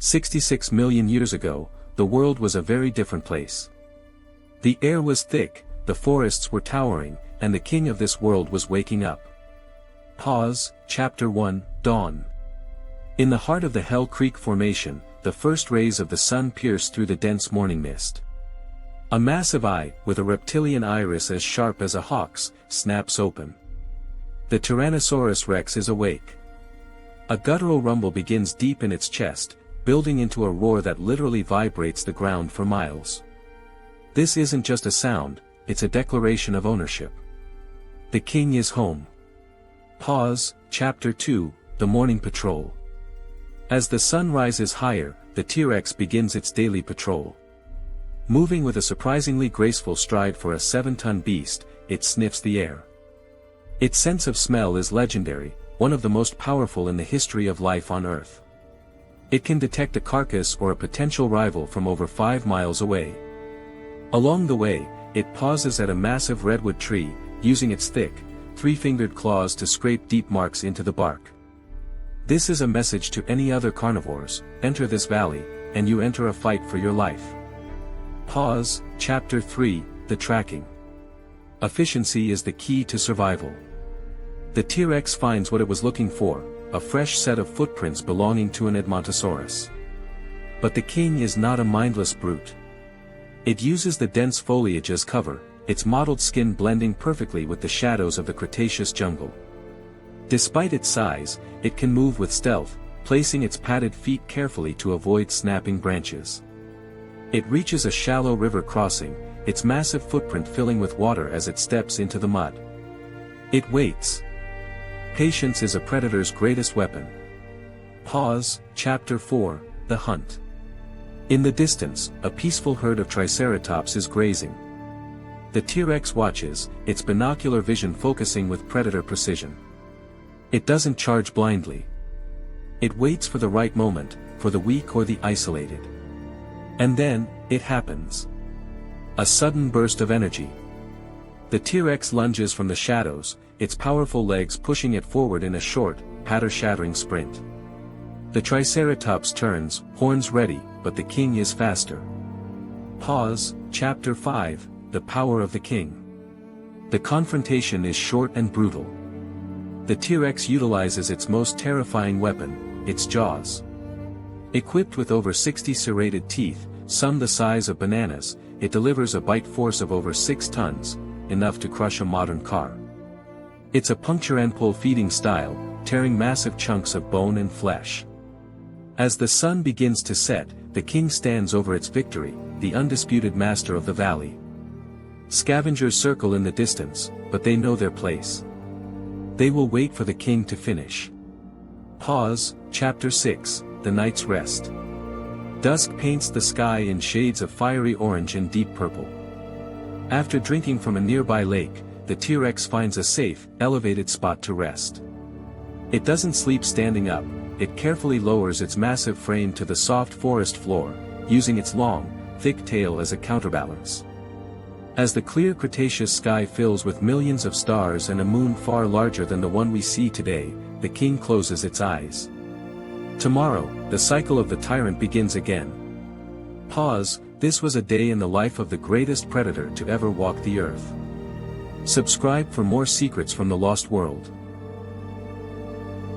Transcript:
66 million years ago, the world was a very different place. The air was thick, the forests were towering, and the king of this world was waking up. Pause, Chapter 1, Dawn. In the heart of the Hell Creek Formation, the first rays of the sun pierce through the dense morning mist. A massive eye, with a reptilian iris as sharp as a hawk's, snaps open. The Tyrannosaurus Rex is awake. A guttural rumble begins deep in its chest, building into a roar that literally vibrates the ground for miles. This isn't just a sound, it's a declaration of ownership. The king is home. Pause, Chapter 2, The Morning Patrol. As the sun rises higher, the TRex begins its daily patrol. Moving with a surprisingly graceful stride for a 7-ton beast, it sniffs the air. Its sense of smell is legendary, one of the most powerful in the history of life on Earth. It can detect a carcass or a potential rival from over 5 miles away. Along the way, it pauses at a massive redwood tree, using its thick, 3-fingered claws to scrape deep marks into the bark. This is a message to any other carnivores: enter this valley, and you enter a fight for your life. Pause, Chapter 3, The Tracking. Efficiency is the key to survival. The T-Rex finds what it was looking for, a fresh set of footprints belonging to an Edmontosaurus. But the king is not a mindless brute. It uses the dense foliage as cover, its mottled skin blending perfectly with the shadows of the Cretaceous jungle. Despite its size, it can move with stealth, placing its padded feet carefully to avoid snapping branches. It reaches a shallow river crossing, its massive footprint filling with water as it steps into the mud. It waits. Patience is a predator's greatest weapon. Pause, Chapter 4, The Hunt. In the distance, a peaceful herd of Triceratops is grazing. The T-Rex watches, its binocular vision focusing with predator precision. It doesn't charge blindly. It waits for the right moment, for the weak or the isolated. And then, it happens. A sudden burst of energy. The T-Rex lunges from the shadows, its powerful legs pushing it forward in a short, patter-shattering sprint. The Triceratops turns, horns ready, but the king is faster. Pause, Chapter 5, The Power of the King. The confrontation is short and brutal. The T-Rex utilizes its most terrifying weapon, its jaws. Equipped with over 60 serrated teeth, some the size of bananas, it delivers a bite force of over 6 tons, enough to crush a modern car. It's a puncture and pull feeding style, tearing massive chunks of bone and flesh. As the sun begins to set, the king stands over its victory, the undisputed master of the valley. Scavengers circle in the distance, but they know their place. They will wait for the king to finish. Pause, Chapter 6, The Night's Rest. Dusk paints the sky in shades of fiery orange and deep purple. After drinking from a nearby lake, the T-Rex finds a safe, elevated spot to rest. It doesn't sleep standing up, it carefully lowers its massive frame to the soft forest floor, using its long, thick tail as a counterbalance. As the clear Cretaceous sky fills with millions of stars and a moon far larger than the one we see today, the king closes its eyes. Tomorrow, the cycle of the Tyrant begins again. Pause, this was a day in the life of the greatest predator to ever walk the earth. Subscribe for more secrets from the lost world.